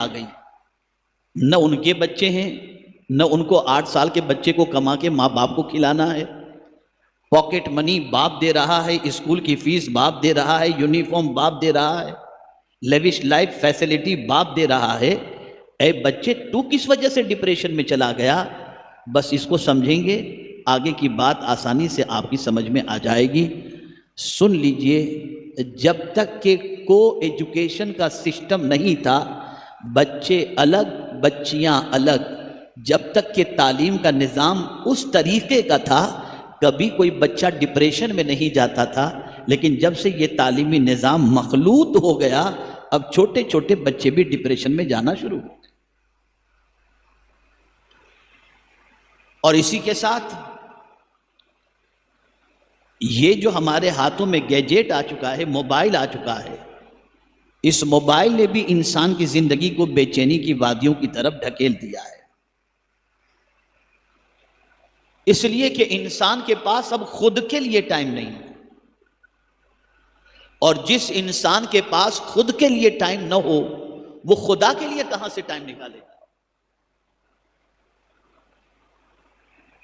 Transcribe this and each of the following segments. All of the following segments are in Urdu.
آ گئی، نہ ان کے بچے ہیں، نہ ان کو 8 سال کے بچے کو کما کے ماں باپ کو کھلانا ہے، پاکٹ منی باپ دے رہا ہے، اسکول کی فیس باپ دے رہا ہے، یونیفارم باپ دے رہا ہے، لیوش لائف فیسلٹی باپ دے رہا ہے۔ اے بچے، تو کس وجہ سے ڈپریشن میں چلا گیا؟ بس اس کو سمجھیں گے، آگے کی بات آسانی سے آپ کی سمجھ میں آ جائے گی۔ سن لیجئے، جب تک کہ کو ایجوکیشن کا سسٹم نہیں تھا، بچے الگ بچیاں الگ، جب تک کہ تعلیم کا نظام اس طریقے کا تھا، کبھی کوئی بچہ ڈپریشن میں نہیں جاتا تھا۔ لیکن جب سے یہ تعلیمی نظام مخلوط ہو گیا، اب چھوٹے چھوٹے بچے بھی ڈپریشن میں جانا شروع ہو گئے۔ اور اسی کے ساتھ یہ جو ہمارے ہاتھوں میں گیجٹ آ چکا ہے، موبائل آ چکا ہے، اس موبائل نے بھی انسان کی زندگی کو بے چینی کی وادیوں کی طرف ڈھکیل دیا ہے، اس لیے کہ انسان کے پاس اب خود کے لیے ٹائم نہیں ہے، اور جس انسان کے پاس خود کے لیے ٹائم نہ ہو، وہ خدا کے لیے کہاں سے ٹائم نکالے گا؟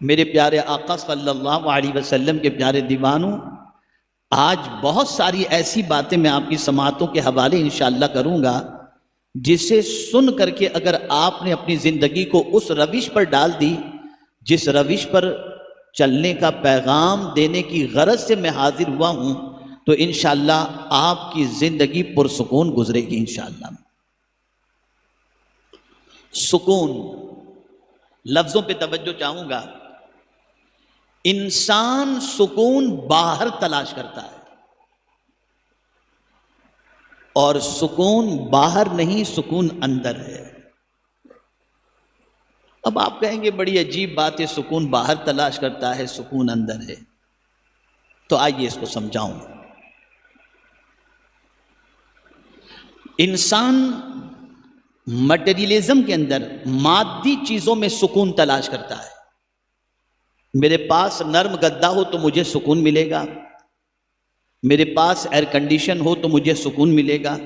میرے پیارے آقا صلی اللہ علیہ وسلم کے پیارے دیوانوں، آج بہت ساری ایسی باتیں میں آپ کی سماعتوں کے حوالے انشاءاللہ کروں گا، جسے سن کر کے اگر آپ نے اپنی زندگی کو اس روش پر ڈال دی جس روش پر چلنے کا پیغام دینے کی غرض سے میں حاضر ہوا ہوں، تو انشاءاللہ آپ کی زندگی پرسکون گزرے گی انشاءاللہ۔ سکون، لفظوں پہ توجہ چاہوں گا۔ انسان سکون باہر تلاش کرتا ہے، اور سکون باہر نہیں، سکون اندر ہے۔ اب آپ کہیں گے بڑی عجیب بات ہے، سکون باہر تلاش کرتا ہے، سکون اندر ہے، تو آئیے اس کو سمجھاؤں۔ انسان مٹیریلزم کے اندر مادی چیزوں میں سکون تلاش کرتا ہے۔ میرے پاس نرم گدا ہو تو مجھے سکون ملے گا، میرے پاس ایئر کنڈیشن ہو تو مجھے سکون ملے گا،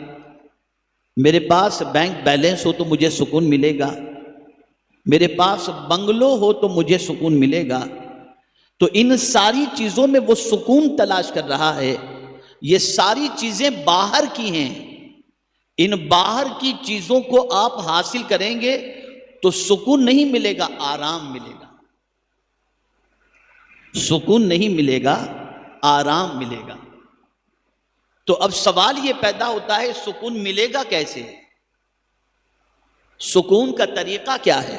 میرے پاس بینک بیلنس ہو تو مجھے سکون ملے گا، میرے پاس بنگلو ہو تو مجھے سکون ملے گا۔ تو ان ساری چیزوں میں وہ سکون تلاش کر رہا ہے۔ یہ ساری چیزیں باہر کی ہیں، ان باہر کی چیزوں کو آپ حاصل کریں گے تو سکون نہیں ملے گا، آرام ملے گا۔ سکون نہیں ملے گا، آرام ملے گا۔ تو اب سوال یہ پیدا ہوتا ہے، سکون ملے گا کیسے؟ سکون کا طریقہ کیا ہے؟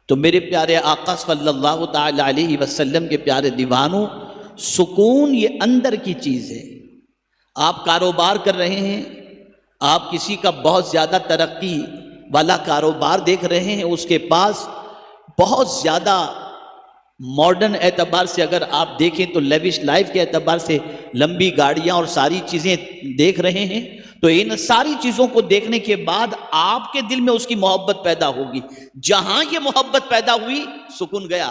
تو میرے پیارے آقا صلی اللہ تعالی علیہ وسلم کے پیارے دیوانوں، سکون یہ اندر کی چیز ہے۔ آپ کاروبار کر رہے ہیں، آپ کسی کا بہت زیادہ ترقی والا کاروبار دیکھ رہے ہیں، اس کے پاس بہت زیادہ ماڈرن اعتبار سے اگر آپ دیکھیں تو لیوش لائف کے اعتبار سے لمبی گاڑیاں اور ساری چیزیں دیکھ رہے ہیں، تو ان ساری چیزوں کو دیکھنے کے بعد آپ کے دل میں اس کی محبت پیدا ہوگی۔ جہاں یہ محبت پیدا ہوئی، سکون گیا،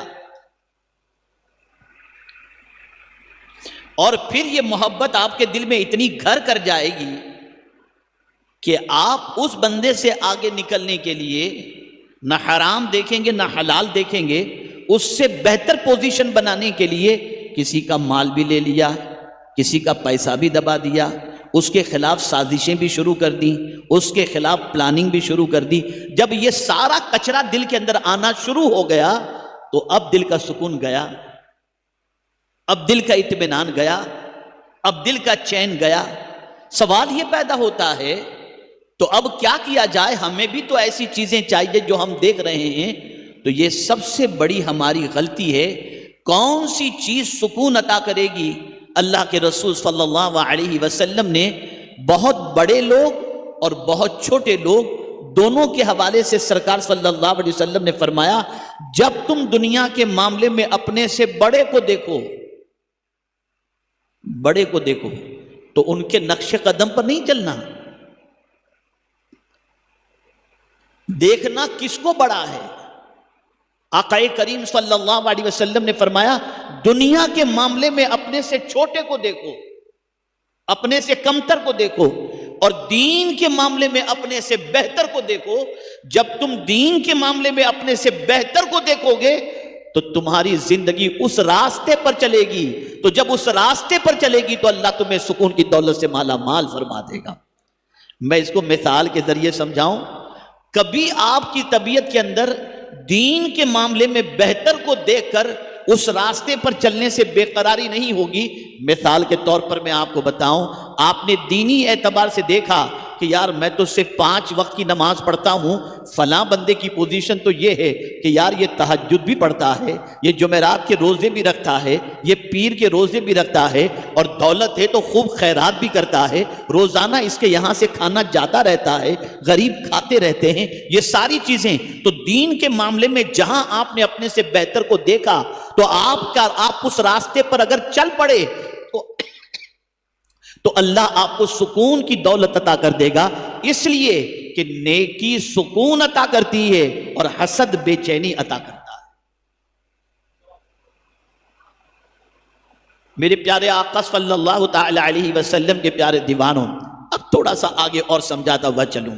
اور پھر یہ محبت آپ کے دل میں اتنی گھر کر جائے گی کہ آپ اس بندے سے آگے نکلنے کے لیے نہ حرام دیکھیں گے نہ حلال دیکھیں گے، اس سے بہتر پوزیشن بنانے کے لیے کسی کا مال بھی لے لیا، کسی کا پیسہ بھی دبا دیا، اس کے خلاف سازشیں بھی شروع کر دی، اس کے خلاف پلاننگ بھی شروع کر دی۔ جب یہ سارا کچرا دل کے اندر آنا شروع ہو گیا تو اب دل کا سکون گیا، اب دل کا اطمینان گیا، اب دل کا چین گیا۔ سوال یہ پیدا ہوتا ہے، تو اب کیا کیا جائے؟ ہمیں بھی تو ایسی چیزیں چاہیے جو ہم دیکھ رہے ہیں۔ تو یہ سب سے بڑی ہماری غلطی ہے۔ کون سی چیز سکون عطا کرے گی؟ اللہ کے رسول صلی اللہ علیہ وسلم نے بہت بڑے لوگ اور بہت چھوٹے لوگ دونوں کے حوالے سے سرکار صلی اللہ علیہ وسلم نے فرمایا، جب تم دنیا کے معاملے میں اپنے سے بڑے کو دیکھو، بڑے کو دیکھو تو ان کے نقش قدم پر نہیں چلنا، دیکھنا کس کو بڑا ہے۔ آقا کریم صلی اللہ علیہ وسلم نے فرمایا، دنیا کے معاملے میں اپنے سے چھوٹے کو دیکھو، اپنے سے کمتر کو دیکھو، اور دین کے معاملے میں اپنے سے بہتر کو دیکھو. جب تم دین کے معاملے میں اپنے سے بہتر کو دیکھو گے تو تمہاری زندگی اس راستے پر چلے گی. تو جب اس راستے پر چلے گی تو اللہ تمہیں سکون کی دولت سے مالا مال فرما دے گا. میں اس کو مثال کے ذریعے سمجھاؤں. کبھی آپ کی طبیعت کے اندر دین کے معاملے میں بہتر کو دیکھ کر اس راستے پر چلنے سے بے قراری نہیں ہوگی. مثال کے طور پر میں آپ کو بتاؤں, آپ نے دینی اعتبار سے دیکھا کہ یار میں تو صرف 5 وقت کی نماز پڑھتا ہوں, فلاں بندے کی پوزیشن تو یہ ہے کہ یار یہ تہجد بھی پڑھتا ہے, یہ جمعرات کے روزے بھی رکھتا ہے, یہ پیر کے روزے بھی رکھتا ہے, اور دولت ہے تو خوب خیرات بھی کرتا ہے, روزانہ اس کے یہاں سے کھانا جاتا رہتا ہے, غریب کھاتے رہتے ہیں. یہ ساری چیزیں تو دین کے معاملے میں جہاں آپ نے اپنے سے بہتر کو دیکھا تو آپ اس راستے پر اگر چل پڑے تو اللہ آپ کو سکون کی دولت عطا کر دے گا. اس لیے کہ نیکی سکون عطا کرتی ہے اور حسد بے چینی عطا کرتا ہے. میرے پیارے آقا صلی اللہ تعالی علیہ وسلم کے پیارے دیوانوں, اب تھوڑا سا آگے اور سمجھاتا ہوا چلوں.